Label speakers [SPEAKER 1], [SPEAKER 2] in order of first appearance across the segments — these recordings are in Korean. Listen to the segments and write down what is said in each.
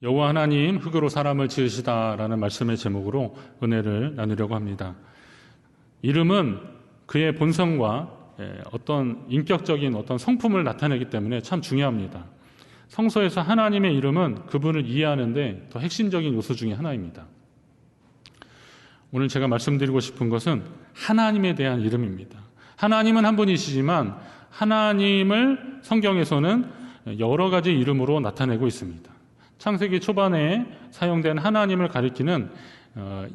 [SPEAKER 1] 여호와 하나님 흙으로 사람을 지으시다라는 말씀의 제목으로 은혜를 나누려고 합니다. 이름은 그의 본성과 어떤 인격적인 어떤 성품을 나타내기 때문에 참 중요합니다. 성서에서 하나님의 이름은 그분을 이해하는데 더 핵심적인 요소 중에 하나입니다. 오늘 제가 말씀드리고 싶은 것은 하나님에 대한 이름입니다. 하나님은 한 분이시지만 하나님을 성경에서는 여러 가지 이름으로 나타내고 있습니다. 창세기 초반에 사용된 하나님을 가리키는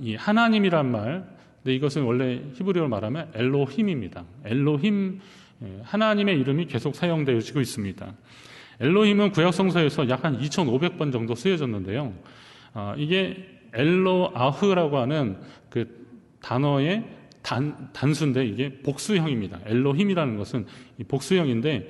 [SPEAKER 1] 이 하나님이란 말, 근데 이것은 원래 히브리어로 말하면 엘로힘입니다. 엘로힘, 하나님의 이름이 계속 사용되어지고 있습니다. 엘로힘은 구약성서에서 약 한 2,500번 정도 쓰여졌는데요. 이게 엘로아흐라고 하는 그 단어의 단수인데 이게 복수형입니다. 엘로힘이라는 것은 복수형인데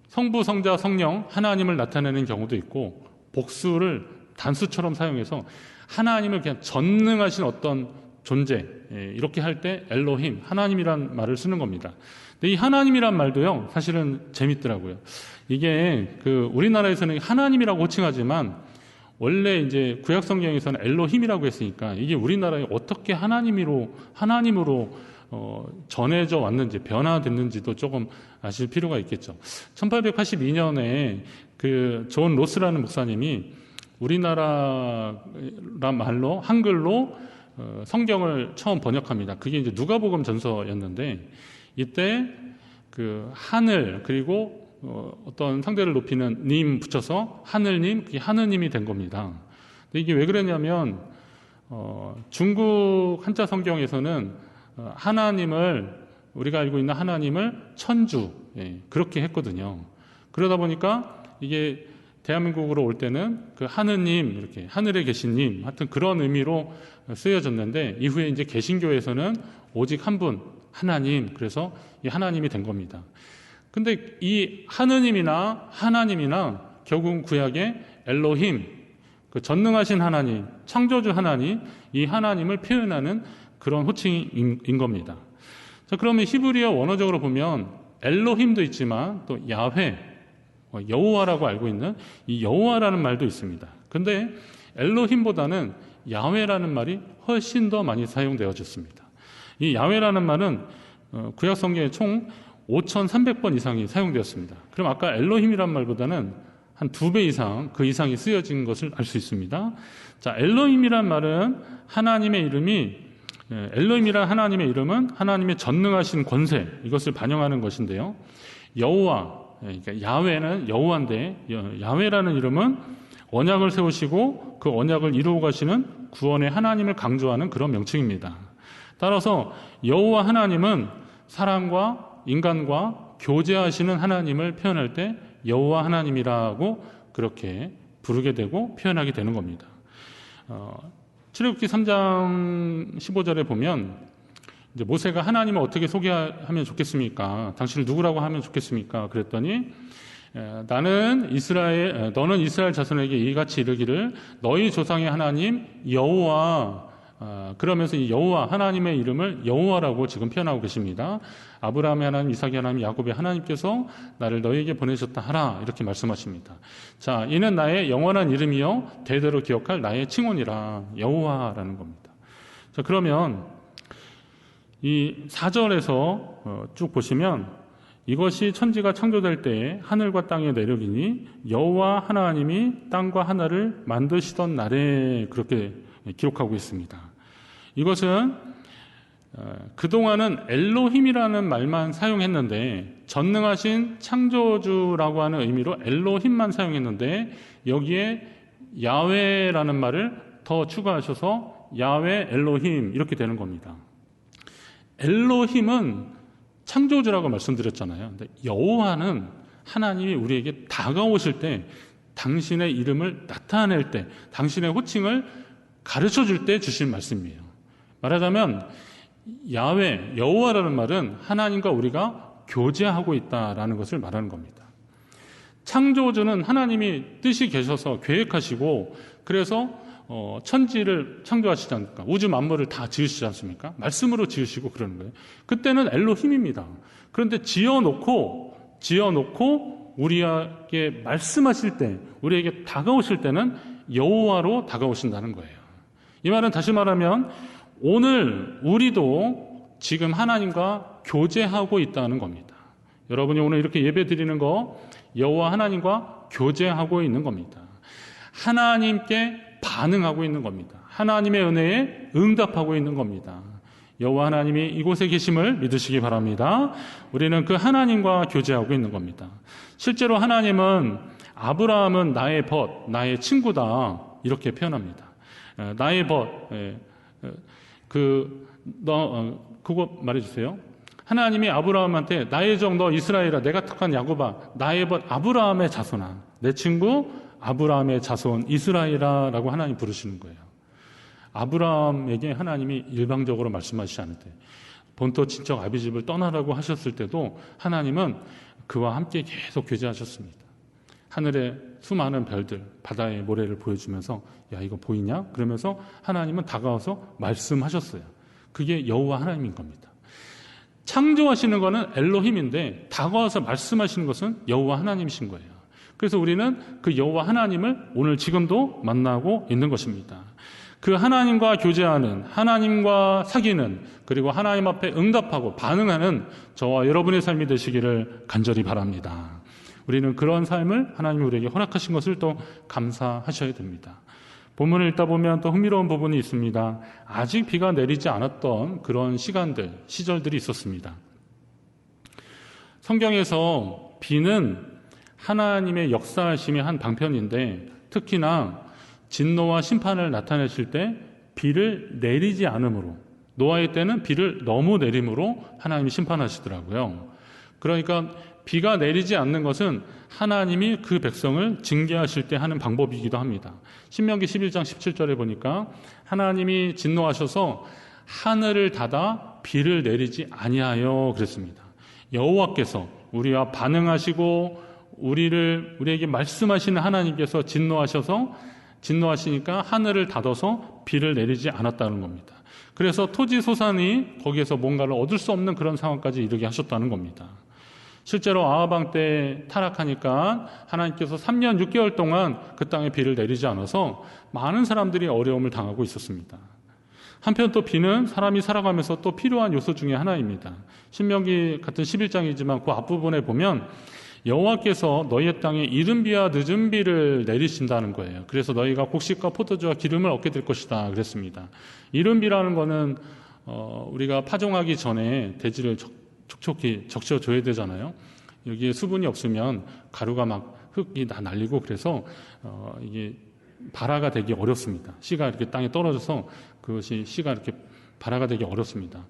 [SPEAKER 1] 성부, 성자, 성령 하나님을 나타내는 경우도 있고 복수를 단수처럼 사용해서 하나님을 그냥 전능하신 어떤 존재 이렇게 할 때 엘로힘, 하나님이란 말을 쓰는 겁니다. 근데 이 하나님이란 말도요 사실은 재밌더라고요. 이게 우리나라에서는 하나님이라고 호칭하지만 원래 이제 구약 성경에서는 엘로힘이라고 했으니까 이게 우리나라에 어떻게 하나님으로 전해져 왔는지 변화됐는지도 조금 아실 필요가 있겠죠. 1882년에 존 로스라는 목사님이 우리나라 말로 한글로 성경을 처음 번역합니다. 그게 이제 누가복음 전서였는데 이때 하늘 그리고 어떤 상대를 높이는 님 붙여서 하늘님, 그게 하느님이 된 겁니다. 근데 이게 왜 그랬냐면 중국 한자 성경에서는 하나님을 우리가 알고 있는 하나님을 천주 그렇게 했거든요. 그러다 보니까 이게 대한민국으로 올 때는 그 하느님 이렇게 하늘에 계신 님 하여튼 그런 의미로 쓰여졌는데 이후에 이제 개신교에서는 오직 한 분 하나님 그래서 이 하나님이 된 겁니다. 근데 이 하느님이나 하나님이나 결국은 구약의 엘로힘 그 전능하신 하나님 창조주 하나님 이 하나님을 표현하는 그런 호칭인 겁니다. 자, 그러면 히브리어 원어적으로 보면 엘로힘도 있지만 또 야훼, 여호와라고 알고 있는 이 여호와라는 말도 있습니다. 근데 엘로힘보다는 야훼라는 말이 훨씬 더 많이 사용되어졌습니다. 이 야훼라는 말은 구약 성경에 총 5,300번 이상이 사용되었습니다. 그럼 아까 엘로힘이란 말보다는 한 2배 이상, 그 이상이 쓰여진 것을 알 수 있습니다. 자, 엘로힘이란 말은 하나님의 이름이 엘로힘이란 하나님의 이름은 하나님의 전능하신 권세 이것을 반영하는 것인데요. 여호와 그러니까 야훼는 여호와인데 야훼라는 이름은 언약을 세우시고 그 언약을 이루어 가시는 구원의 하나님을 강조하는 그런 명칭입니다. 따라서 여호와 하나님은 사람과 인간과 교제하시는 하나님을 표현할 때 여호와 하나님이라고 그렇게 부르게 되고 표현하게 되는 겁니다. 출애굽기 3장 15절에 보면 이제 모세가 하나님을 어떻게 소개하면 좋겠습니까? 당신을 누구라고 하면 좋겠습니까? 그랬더니 너는 이스라엘 자손에게 이같이 이르기를 너희 조상의 하나님 여호와 그러면서 이 여호와 하나님의 이름을 여호와라고 지금 표현하고 계십니다. 아브라함의 하나님, 이삭의 하나님, 야곱의 하나님께서 나를 너희에게 보내셨다 하라 이렇게 말씀하십니다. 자, 이는 나의 영원한 이름이요 대대로 기억할 나의 칭혼이라 여호와라는 겁니다. 자, 그러면 이 4절에서 쭉 보시면 이것이 천지가 창조될 때에 하늘과 땅의 내력이니 여호와 하나님이 땅과 하늘을 만드시던 날에 그렇게 기록하고 있습니다. 이것은 그동안은 엘로힘이라는 말만 사용했는데 전능하신 창조주라고 하는 의미로 엘로힘만 사용했는데 여기에 야훼라는 말을 더 추가하셔서 야훼 엘로힘 이렇게 되는 겁니다. 엘로힘은 창조주라고 말씀드렸잖아요. 근데 여호와는 하나님이 우리에게 다가오실 때 당신의 이름을 나타낼 때 당신의 호칭을 가르쳐 줄 때 주신 말씀이에요. 말하자면 야훼, 여호와라는 말은 하나님과 우리가 교제하고 있다라는 것을 말하는 겁니다. 창조주는 하나님이 뜻이 계셔서 계획하시고 그래서 천지를 창조하시지 않습니까? 우주 만물을 다 지으시지 않습니까? 말씀으로 지으시고 그러는 거예요. 그때는 엘로힘입니다. 그런데 지어놓고 우리에게 말씀하실 때, 우리에게 다가오실 때는 여호와로 다가오신다는 거예요. 이 말은 다시 말하면 오늘 우리도 지금 하나님과 교제하고 있다는 겁니다. 여러분이 오늘 이렇게 예배 드리는 거 여호와 하나님과 교제하고 있는 겁니다. 하나님께 반응하고 있는 겁니다. 하나님의 은혜에 응답하고 있는 겁니다. 여호와 하나님이 이곳에 계심을 믿으시기 바랍니다. 우리는 그 하나님과 교제하고 있는 겁니다. 실제로 하나님은 아브라함은 나의 벗, 나의 친구다 이렇게 표현합니다. 나의 벗, 그거 말해주세요. 하나님이 아브라함한테 나의 종 너 이스라엘아, 내가 택한 야곱아, 나의 벗 아브라함의 자손아, 내 친구 아브라함의 자손 이스라엘아 라고 하나님 부르시는 거예요. 아브라함에게 하나님이 일방적으로 말씀하시지 않을 때, 본토 친척 아비집을 떠나라고 하셨을 때도 하나님은 그와 함께 계속 교제하셨습니다. 하늘의 수많은 별들, 바다의 모래를 보여주면서 야 이거 보이냐? 그러면서 하나님은 다가와서 말씀하셨어요. 그게 여호와 하나님인 겁니다. 창조하시는 것은 엘로힘인데 다가와서 말씀하시는 것은 여호와 하나님이신 거예요. 그래서 우리는 그 여호와 하나님을 오늘 지금도 만나고 있는 것입니다. 그 하나님과 교제하는, 하나님과 사귀는, 그리고 하나님 앞에 응답하고 반응하는 저와 여러분의 삶이 되시기를 간절히 바랍니다. 우리는 그런 삶을 하나님이 우리에게 허락하신 것을 또 감사하셔야 됩니다. 본문을 읽다 보면 또 흥미로운 부분이 있습니다. 아직 비가 내리지 않았던 그런 시간들, 시절들이 있었습니다. 성경에서 비는 하나님의 역사하심의 한 방편인데 특히나 진노와 심판을 나타내실 때 비를 내리지 않으므로, 노아의 때는 비를 너무 내림으로 하나님이 심판하시더라고요. 그러니까 비가 내리지 않는 것은 하나님이 그 백성을 징계하실 때 하는 방법이기도 합니다. 신명기 11장 17절에 보니까 하나님이 진노하셔서 하늘을 닫아 비를 내리지 아니하여 그랬습니다. 여호와께서 우리와 반응하시고 우리에게 말씀하시는 하나님께서 진노하시니까 하늘을 닫아서 비를 내리지 않았다는 겁니다. 그래서 토지 소산이 거기에서 뭔가를 얻을 수 없는 그런 상황까지 이르게 하셨다는 겁니다. 실제로 아합 왕 때 타락하니까 하나님께서 3년 6개월 동안 그 땅에 비를 내리지 않아서 많은 사람들이 어려움을 당하고 있었습니다. 한편 또 비는 사람이 살아가면서 또 필요한 요소 중에 하나입니다. 신명기 같은 11장이지만 그 앞부분에 보면 여호와께서 너희의 땅에 이른 비와 늦은 비를 내리신다는 거예요. 그래서 너희가 곡식과 포도주와 기름을 얻게 될 것이다 그랬습니다. 이른 비라는 거는 우리가 파종하기 전에 대지를 촉촉히 적셔줘야 되잖아요. 여기에 수분이 없으면 가루가 막 흙이 다 날리고 그래서 이게 발화가 되기 어렵습니다. 씨가 이렇게 땅에 떨어져서 그것이 씨가 이렇게 발화가 되기 어렵습니다.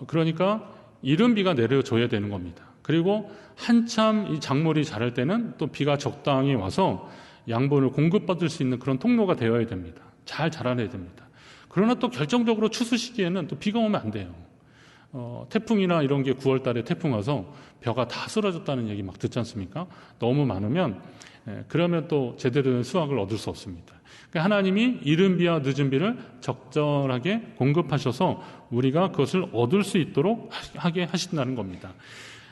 [SPEAKER 1] 그러니까 이른 비가 내려줘야 되는 겁니다. 그리고 한참 이 작물이 자랄 때는 또 비가 적당히 와서 양분을 공급받을 수 있는 그런 통로가 되어야 됩니다. 잘 자라내야 됩니다. 그러나 또 결정적으로 추수 시기에는 또 비가 오면 안 돼요. 태풍이나 이런 게 9월 달에 태풍 와서 벼가 다 쓰러졌다는 얘기 막 듣지 않습니까? 너무 많으면 그러면 또 제대로 된 수확을 얻을 수 없습니다. 그러니까 하나님이 이른 비와 늦은 비를 적절하게 공급하셔서 우리가 그것을 얻을 수 있도록 하게 하신다는 겁니다.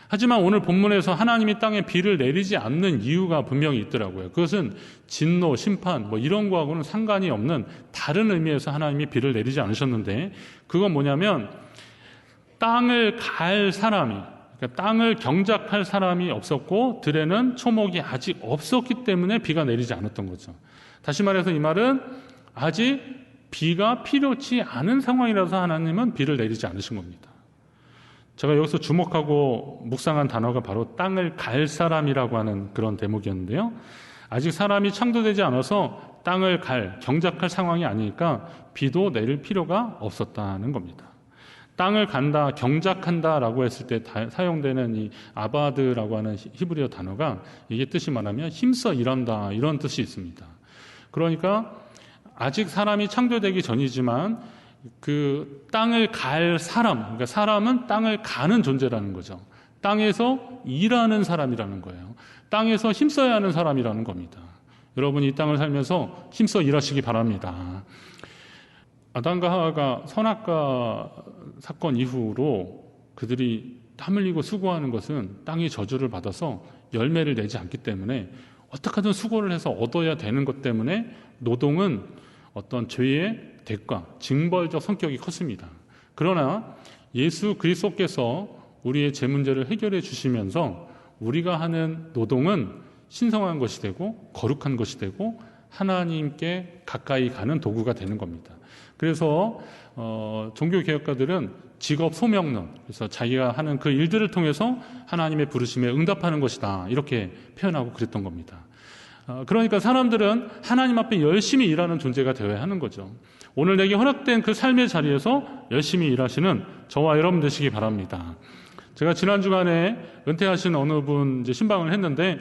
[SPEAKER 1] 하지만 오늘 본문에서 하나님이 땅에 비를 내리지 않는 이유가 분명히 있더라고요. 그것은 진노, 심판 이런 거하고는 상관이 없는 다른 의미에서 하나님이 비를 내리지 않으셨는데 그건 뭐냐면 땅을 갈 사람이, 그러니까 땅을 경작할 사람이 없었고 들에는 초목이 아직 없었기 때문에 비가 내리지 않았던 거죠. 다시 말해서 이 말은 아직 비가 필요치 않은 상황이라서 하나님은 비를 내리지 않으신 겁니다. 제가 여기서 주목하고 묵상한 단어가 바로 땅을 갈 사람이라고 하는 그런 대목이었는데요. 아직 사람이 창조되지 않아서 땅을 경작할 상황이 아니니까 비도 내릴 필요가 없었다는 겁니다. 땅을 간다, 경작한다라고 했을 때 사용되는 이 아바드라고 하는 히브리어 단어가 이게 뜻이 말하면 힘써 일한다 이런 뜻이 있습니다. 그러니까 아직 사람이 창조되기 전이지만 그 땅을 갈 사람, 그러니까 사람은 땅을 가는 존재라는 거죠. 땅에서 일하는 사람이라는 거예요. 땅에서 힘써야 하는 사람이라는 겁니다. 여러분이 이 땅을 살면서 힘써 일하시기 바랍니다. 아담과 하와가 선악과 사건 이후로 그들이 땀 흘리고 수고하는 것은 땅이 저주를 받아서 열매를 내지 않기 때문에 어떻게든 수고를 해서 얻어야 되는 것 때문에 노동은 어떤 죄의 대가, 징벌적 성격이 컸습니다. 그러나 예수 그리스도께서 우리의 죄 문제를 해결해 주시면서 우리가 하는 노동은 신성한 것이 되고 거룩한 것이 되고 하나님께 가까이 가는 도구가 되는 겁니다. 그래서 종교개혁가들은 직업 소명론, 그래서 자기가 하는 그 일들을 통해서 하나님의 부르심에 응답하는 것이다, 이렇게 표현하고 그랬던 겁니다. 그러니까 사람들은 하나님 앞에 열심히 일하는 존재가 되어야 하는 거죠. 오늘 내게 허락된 그 삶의 자리에서 열심히 일하시는 저와 여러분 되시기 바랍니다. 제가 지난 주간에 은퇴하신 어느 분 이제 신방을 했는데,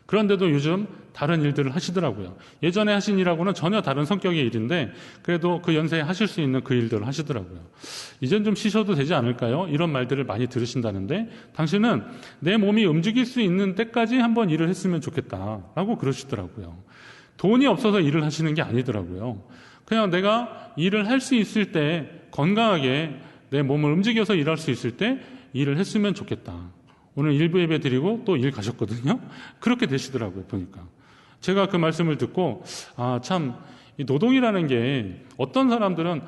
[SPEAKER 1] 그런데도 요즘 다른 일들을 하시더라고요. 예전에 하신 일하고는 전혀 다른 성격의 일인데 그래도 그 연세에 하실 수 있는 그 일들을 하시더라고요. 이젠 좀 쉬셔도 되지 않을까요? 이런 말들을 많이 들으신다는데, 당신은 내 몸이 움직일 수 있는 때까지 한번 일을 했으면 좋겠다라고 그러시더라고요. 돈이 없어서 일을 하시는 게 아니더라고요. 그냥 내가 일을 할 수 있을 때, 건강하게 내 몸을 움직여서 일할 수 있을 때 일을 했으면 좋겠다. 오늘 일부 예배 드리고 또 일 가셨거든요. 그렇게 되시더라고요, 보니까. 제가 그 말씀을 듣고, 참, 이 노동이라는 게 어떤 사람들은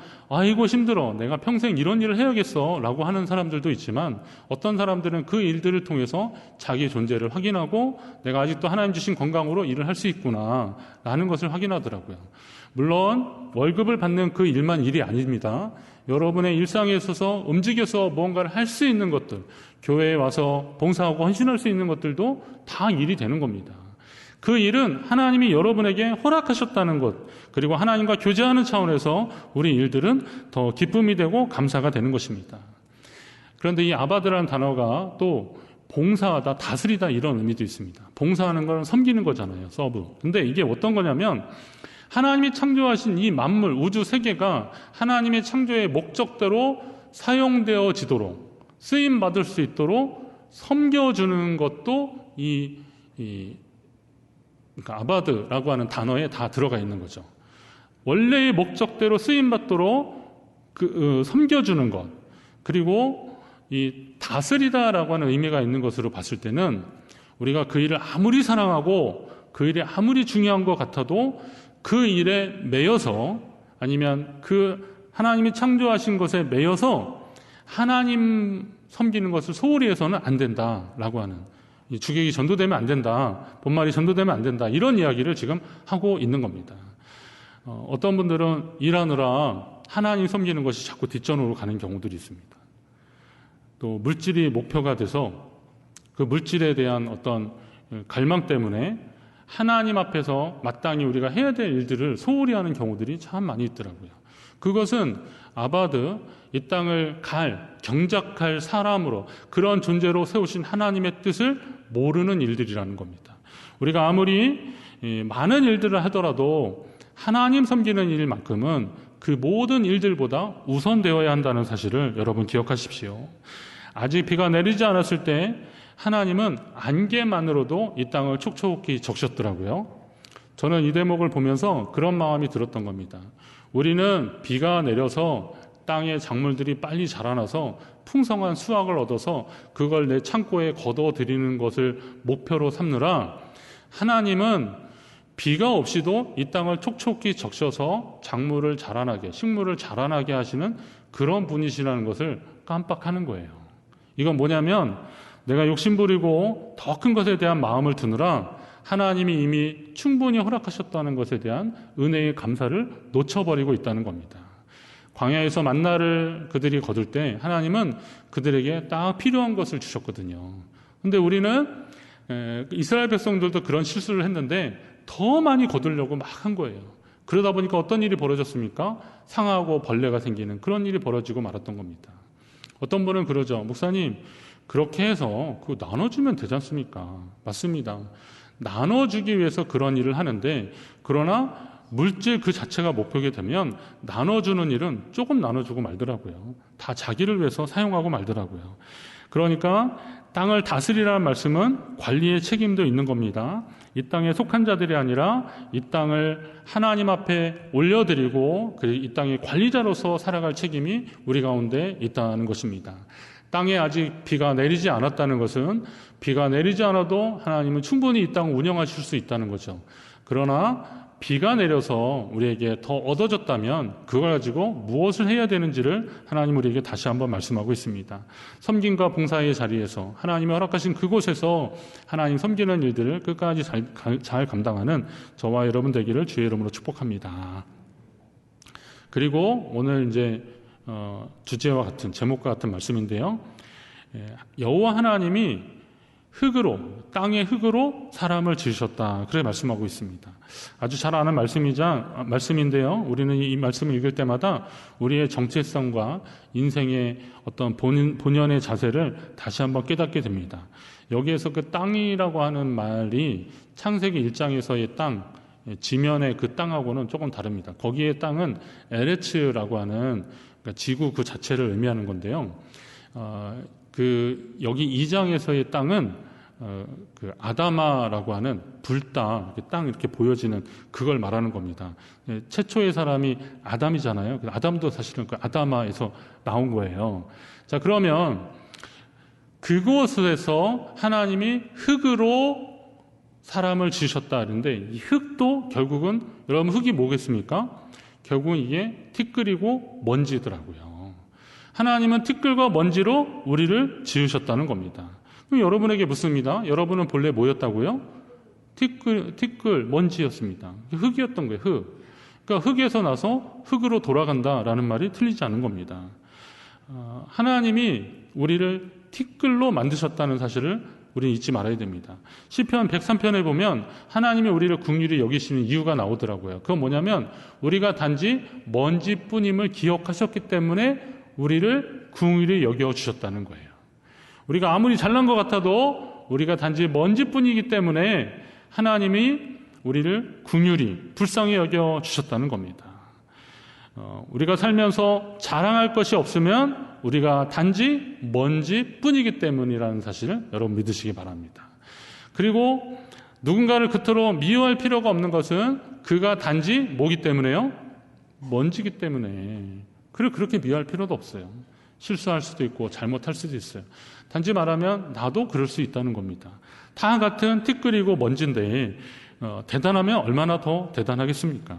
[SPEAKER 1] 이거 힘들어, 내가 평생 이런 일을 해야겠어 라고 하는 사람들도 있지만, 어떤 사람들은 그 일들을 통해서 자기 존재를 확인하고 내가 아직도 하나님 주신 건강으로 일을 할 수 있구나 라는 것을 확인하더라고요. 물론 월급을 받는 그 일만 일이 아닙니다. 여러분의 일상에 있어서 움직여서 무언가를 할 수 있는 것들, 교회에 와서 봉사하고 헌신할 수 있는 것들도 다 일이 되는 겁니다. 그 일은 하나님이 여러분에게 허락하셨다는 것, 그리고 하나님과 교제하는 차원에서 우리 일들은 더 기쁨이 되고 감사가 되는 것입니다. 그런데 이 아바드라는 단어가 또 봉사하다, 다스리다, 이런 의미도 있습니다. 봉사하는 건 섬기는 거잖아요, 서브. 근데 이게 어떤 거냐면, 하나님이 창조하신 이 만물, 우주 세계가 하나님의 창조의 목적대로 사용되어지도록, 쓰임받을 수 있도록 섬겨주는 것도 그러니까 아바드라고 하는 단어에 다 들어가 있는 거죠. 원래의 목적대로 쓰임받도록 섬겨주는 것, 그리고 이 다스리다라고 하는 의미가 있는 것으로 봤을 때는, 우리가 그 일을 아무리 사랑하고 그 일이 아무리 중요한 것 같아도 그 일에 매여서, 아니면 그 하나님이 창조하신 것에 매여서 하나님 섬기는 것을 소홀히 해서는 안 된다라고 하는, 주객이 전도되면 안 된다, 본말이 전도되면 안 된다, 이런 이야기를 지금 하고 있는 겁니다. 어떤 분들은 일하느라 하나님 섬기는 것이 자꾸 뒷전으로 가는 경우들이 있습니다. 또 물질이 목표가 돼서 그 물질에 대한 어떤 갈망 때문에 하나님 앞에서 마땅히 우리가 해야 될 일들을 소홀히 하는 경우들이 참 많이 있더라고요. 그것은 아바드, 이 땅을 경작할 사람으로, 그런 존재로 세우신 하나님의 뜻을 모르는 일들이라는 겁니다. 우리가 아무리 많은 일들을 하더라도 하나님 섬기는 일만큼은 그 모든 일들보다 우선되어야 한다는 사실을 여러분 기억하십시오. 아직 비가 내리지 않았을 때 하나님은 안개만으로도 이 땅을 촉촉히 적셨더라고요. 저는 이 대목을 보면서 그런 마음이 들었던 겁니다. 우리는 비가 내려서 땅의 작물들이 빨리 자라나서 풍성한 수확을 얻어서 그걸 내 창고에 거둬들이는 것을 목표로 삼느라, 하나님은 비가 없이도 이 땅을 촉촉히 적셔서 작물을 자라나게, 식물을 자라나게 하시는 그런 분이시라는 것을 깜빡하는 거예요. 이건 뭐냐면, 내가 욕심부리고 더 큰 것에 대한 마음을 두느라 하나님이 이미 충분히 허락하셨다는 것에 대한 은혜의 감사를 놓쳐버리고 있다는 겁니다. 광야에서 만나를 그들이 거둘 때 하나님은 그들에게 딱 필요한 것을 주셨거든요. 근데 우리는 이스라엘 백성들도 그런 실수를 했는데 더 많이 거두려고 막 한 거예요. 그러다 보니까 어떤 일이 벌어졌습니까? 상하고 벌레가 생기는 그런 일이 벌어지고 말았던 겁니다. 어떤 분은 그러죠. 목사님, 그렇게 해서 그거 나눠주면 되지 않습니까? 맞습니다. 나눠주기 위해서 그런 일을 하는데, 그러나 물질 그 자체가 목표가 되면 나눠주는 일은 조금 나눠주고 말더라고요. 다 자기를 위해서 사용하고 말더라고요. 그러니까 땅을 다스리라는 말씀은 관리의 책임도 있는 겁니다. 이 땅에 속한 자들이 아니라 이 땅을 하나님 앞에 올려드리고 이 땅의 관리자로서 살아갈 책임이 우리 가운데 있다는 것입니다. 땅에 아직 비가 내리지 않았다는 것은 비가 내리지 않아도 하나님은 충분히 이 땅을 운영하실 수 있다는 거죠. 그러나 비가 내려서 우리에게 더 얻어졌다면 그걸 가지고 무엇을 해야 되는지를 하나님 우리에게 다시 한번 말씀하고 있습니다. 섬김과 봉사의 자리에서 하나님이 허락하신 그곳에서 하나님 섬기는 일들을 끝까지 잘 감당하는 저와 여러분 되기를 주의 이름으로 축복합니다. 그리고 오늘 이제 주제와 같은 제목과 같은 말씀인데요. 여호와 하나님이 흙으로, 땅의 흙으로 사람을 지으셨다. 그렇게 말씀하고 있습니다. 아주 잘 아는 말씀인데요. 우리는 이 말씀을 읽을 때마다 우리의 정체성과 인생의 어떤 본연의 자세를 다시 한번 깨닫게 됩니다. 여기에서 그 땅이라고 하는 말이 창세기 1장에서의 땅, 지면의 그 땅하고는 조금 다릅니다. 거기의 땅은 에레츠라고 하는 그러니까 지구 그 자체를 의미하는 건데요. 여기 2장에서의 땅은 그 아다마라고 하는 불땅, 땅 이렇게 보여지는 그걸 말하는 겁니다. 최초의 사람이 아담이잖아요. 아담도 사실은 그 아다마에서 나온 거예요. 자, 그러면 그곳에서 하나님이 흙으로 사람을 지으셨다 그러는데 이 흙도 결국은 여러분 흙이 뭐겠습니까? 결국은 이게 티끌이고 먼지더라고요. 하나님은 티끌과 먼지로 우리를 지으셨다는 겁니다. 그럼 여러분에게 묻습니다. 여러분은 본래 뭐였다고요? 티끌, 먼지였습니다. 흙이었던 거예요, 흙. 그러니까 흙에서 나서 흙으로 돌아간다라는 말이 틀리지 않은 겁니다. 하나님이 우리를 티끌로 만드셨다는 사실을 우리는 잊지 말아야 됩니다. 시편 103편에 보면 하나님이 우리를 긍휼히 여기시는 이유가 나오더라고요. 그건 뭐냐면 우리가 단지 먼지뿐임을 기억하셨기 때문에 우리를 긍휼히 여겨주셨다는 거예요. 우리가 아무리 잘난 것 같아도 우리가 단지 먼지뿐이기 때문에 하나님이 우리를 긍휼히 불쌍히 여겨주셨다는 겁니다. 우리가 살면서 자랑할 것이 없으면 우리가 단지 먼지뿐이기 때문이라는 사실을 여러분 믿으시기 바랍니다. 그리고 누군가를 그토록 미워할 필요가 없는 것은 그가 단지 뭐기 때문에요? 먼지기 때문에. 그렇게 미워할 필요도 없어요. 실수할 수도 있고 잘못할 수도 있어요. 단지 말하면 나도 그럴 수 있다는 겁니다. 다 같은 티끌이고 먼지인데 대단하면 얼마나 더 대단하겠습니까?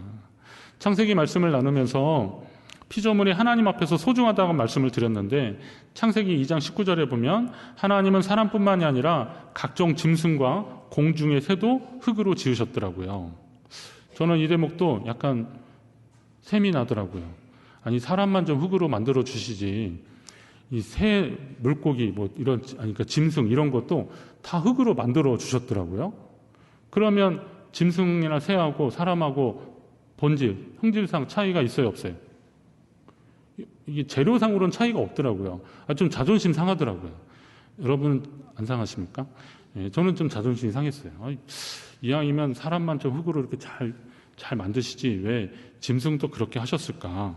[SPEAKER 1] 창세기 말씀을 나누면서 피조물이 하나님 앞에서 소중하다고 말씀을 드렸는데 창세기 2장 19절에 보면 하나님은 사람뿐만이 아니라 각종 짐승과 공중의 새도 흙으로 지으셨더라고요. 저는 이 대목도 약간 셈이 나더라고요. 아니 사람만 좀 흙으로 만들어 주시지 이 새, 물고기 그러니까 짐승 이런 것도 다 흙으로 만들어 주셨더라고요. 그러면 짐승이나 새하고 사람하고 본질, 형질상 차이가 있어요, 없어요? 이게 재료상으로는 차이가 없더라고요. 좀 자존심 상하더라고요. 여러분 안 상하십니까? 저는 좀 자존심이 상했어요. 이왕이면 사람만 좀 흙으로 이렇게 잘 만드시지 왜 짐승도 그렇게 하셨을까?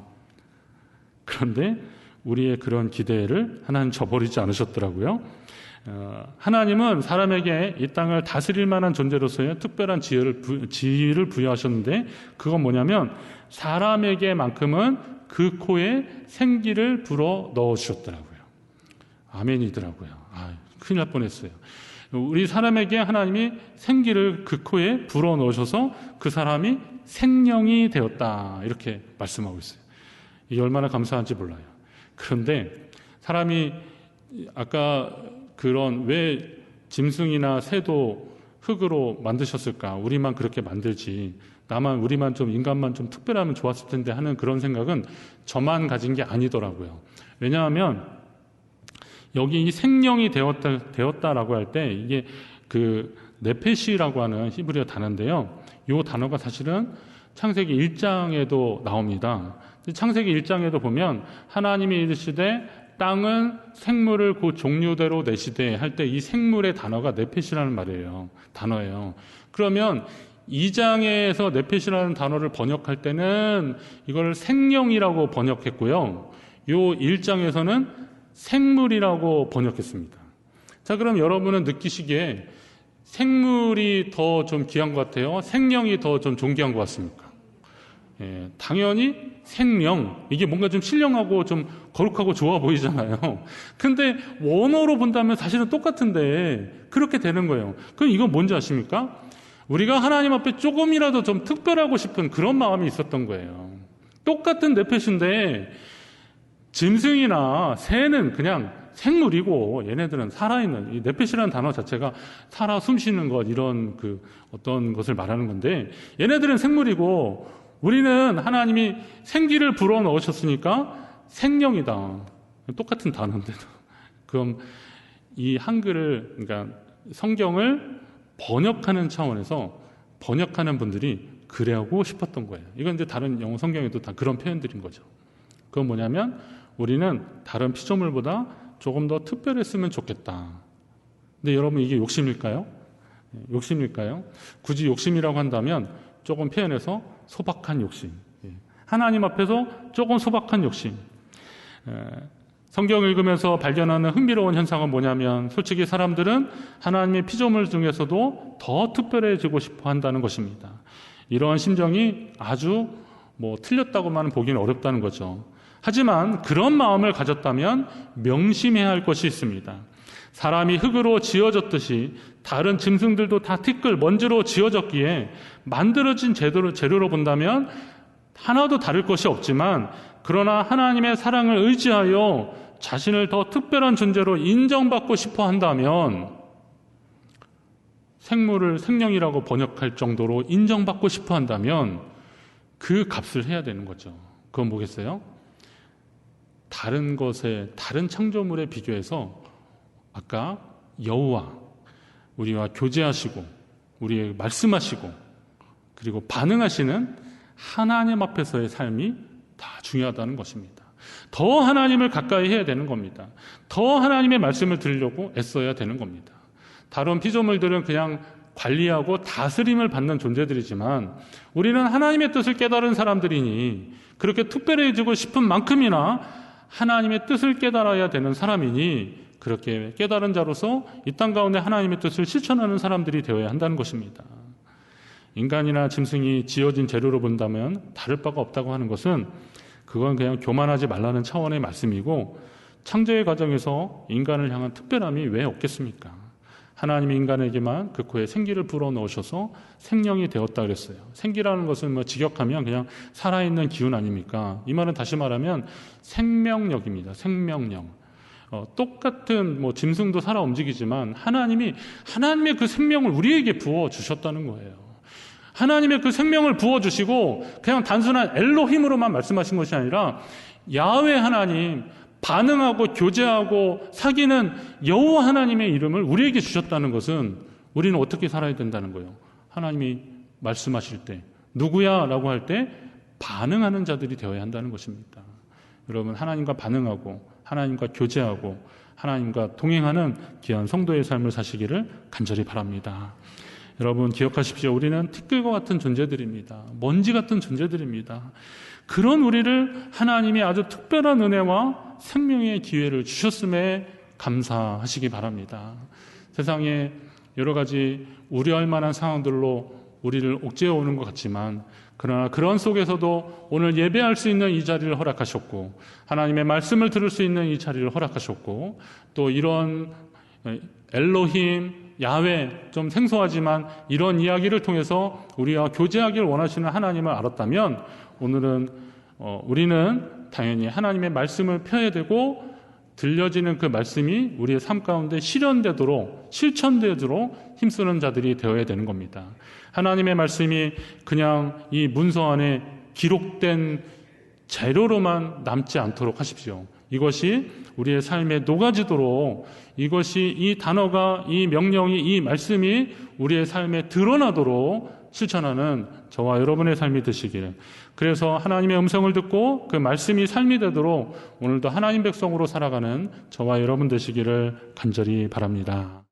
[SPEAKER 1] 그런데 우리의 그런 기대를 하나님 저버리지 않으셨더라고요. 하나님은 사람에게 이 땅을 다스릴 만한 존재로서의 특별한 지위를 부여하셨는데 그건 뭐냐면 사람에게만큼은 그 코에 생기를 불어 넣어주셨더라고요. 아멘이더라고요. 큰일 날 뻔했어요. 우리 사람에게 하나님이 생기를 그 코에 불어 넣으셔서 그 사람이 생명이 되었다 이렇게 말씀하고 있어요. 이게 얼마나 감사한지 몰라요. 그런데 사람이 아까 그런 왜 짐승이나 새도 흙으로 만드셨을까? 우리만 그렇게 만들지. 우리만 좀 인간만 좀 특별하면 좋았을 텐데 하는 그런 생각은 저만 가진 게 아니더라고요. 왜냐하면 여기 이 생명이 되었다라고 할 때 이게 그 네페시라고 하는 히브리어 단어인데요. 이 단어가 사실은 창세기 1장에도 나옵니다. 창세기 1장에도 보면 하나님이 이르시되 땅은 생물을 그 종류대로 내시되 할 때 이 생물의 단어가 네페시라는 단어예요. 그러면 2장에서 네페시라는 단어를 번역할 때는 이걸 생명이라고 번역했고요. 요 1장에서는 생물이라고 번역했습니다. 자, 그럼 여러분은 느끼시기에 생물이 더 좀 귀한 것 같아요? 생명이 더 좀 존귀한 것 같습니까? 당연히 생명, 이게 뭔가 좀 신령하고 좀 거룩하고 좋아 보이잖아요. 근데 원어로 본다면 사실은 똑같은데 그렇게 되는 거예요. 그럼 이건 뭔지 아십니까? 우리가 하나님 앞에 조금이라도 좀 특별하고 싶은 그런 마음이 있었던 거예요. 똑같은 네페시인데 짐승이나 새는 그냥 생물이고 얘네들은 살아있는, 이 네페시라는 단어 자체가 살아 숨쉬는 것, 이런 그 어떤 것을 말하는 건데, 얘네들은 생물이고 우리는 하나님이 생기를 불어넣으셨으니까 생명이다. 똑같은 단어인데도. 그럼 이 한글을, 그러니까 성경을 번역하는 차원에서 번역하는 분들이 그래하고 싶었던 거예요. 이건 이제 다른 영어 성경에도 다 그런 표현들인 거죠. 그건 뭐냐면 우리는 다른 피조물보다 조금 더 특별했으면 좋겠다. 근데 여러분, 이게 욕심일까요? 욕심일까요? 굳이 욕심이라고 한다면 조금 표현해서 소박한 욕심. 하나님 앞에서 조금 소박한 욕심. 성경 읽으면서 발견하는 흥미로운 현상은 뭐냐면, 솔직히 사람들은 하나님의 피조물 중에서도 더 특별해지고 싶어 한다는 것입니다. 이러한 심정이 아주 틀렸다고만 보기는 어렵다는 거죠. 하지만 그런 마음을 가졌다면 명심해야 할 것이 있습니다. 사람이 흙으로 지어졌듯이 다른 짐승들도 다 티끌, 먼지로 지어졌기에 만들어진 재료로 본다면 하나도 다를 것이 없지만, 그러나 하나님의 사랑을 의지하여 자신을 더 특별한 존재로 인정받고 싶어 한다면, 생물을 생명이라고 번역할 정도로 인정받고 싶어 한다면 그 값을 해야 되는 거죠. 그건 뭐겠어요? 다른 것에, 다른 창조물에 비교해서 아까 여호와, 우리와 교제하시고 우리에게 말씀하시고 그리고 반응하시는 하나님 앞에서의 삶이 다 중요하다는 것입니다. 더 하나님을 가까이 해야 되는 겁니다. 더 하나님의 말씀을 들으려고 애써야 되는 겁니다. 다른 피조물들은 그냥 관리하고 다스림을 받는 존재들이지만 우리는 하나님의 뜻을 깨달은 사람들이니, 그렇게 특별해지고 싶은 만큼이나 하나님의 뜻을 깨달아야 되는 사람이니, 그렇게 깨달은 자로서 이 땅 가운데 하나님의 뜻을 실천하는 사람들이 되어야 한다는 것입니다. 인간이나 짐승이 지어진 재료로 본다면 다를 바가 없다고 하는 것은, 그건 그냥 교만하지 말라는 차원의 말씀이고, 창조의 과정에서 인간을 향한 특별함이 왜 없겠습니까? 하나님이 인간에게만 그 코에 생기를 불어넣으셔서 생명이 되었다 그랬어요. 생기라는 것은 직역하면 그냥 살아있는 기운 아닙니까? 이 말은 다시 말하면 생명력입니다. 생명력. 똑같은 짐승도 살아 움직이지만 하나님의 그 생명을 우리에게 부어주셨다는 거예요. 하나님의 그 생명을 부어주시고 그냥 단순한 엘로힘으로만 말씀하신 것이 아니라 야훼 하나님, 반응하고 교제하고 사귀는 여호와 하나님의 이름을 우리에게 주셨다는 것은, 우리는 어떻게 살아야 된다는 거예요? 하나님이 말씀하실 때 누구야? 라고 할 때 반응하는 자들이 되어야 한다는 것입니다. 여러분, 하나님과 반응하고 하나님과 교제하고 하나님과 동행하는 귀한 성도의 삶을 사시기를 간절히 바랍니다. 여러분, 기억하십시오. 우리는 티끌과 같은 존재들입니다. 먼지 같은 존재들입니다. 그런 우리를 하나님이 아주 특별한 은혜와 생명의 기회를 주셨음에 감사하시기 바랍니다. 세상에 여러 가지 우려할 만한 상황들로 우리를 옥죄어 오는 것 같지만, 그러나 그런 속에서도 오늘 예배할 수 있는 이 자리를 허락하셨고, 하나님의 말씀을 들을 수 있는 이 자리를 허락하셨고, 또 이런 엘로힘, 야훼, 좀 생소하지만 이런 이야기를 통해서 우리와 교제하기를 원하시는 하나님을 알았다면, 오늘은 우리는 당연히 하나님의 말씀을 펴야 되고, 들려지는 그 말씀이 우리의 삶 가운데 실현되도록, 실천되도록 힘쓰는 자들이 되어야 되는 겁니다. 하나님의 말씀이 그냥 이 문서 안에 기록된 재료로만 남지 않도록 하십시오. 이것이 우리의 삶에 녹아지도록, 이것이, 이 단어가, 이 명령이, 이 말씀이 우리의 삶에 드러나도록 실천하는 저와 여러분의 삶이 되시기를, 그래서 하나님의 음성을 듣고 그 말씀이 삶이 되도록 오늘도 하나님 백성으로 살아가는 저와 여러분 되시기를 간절히 바랍니다.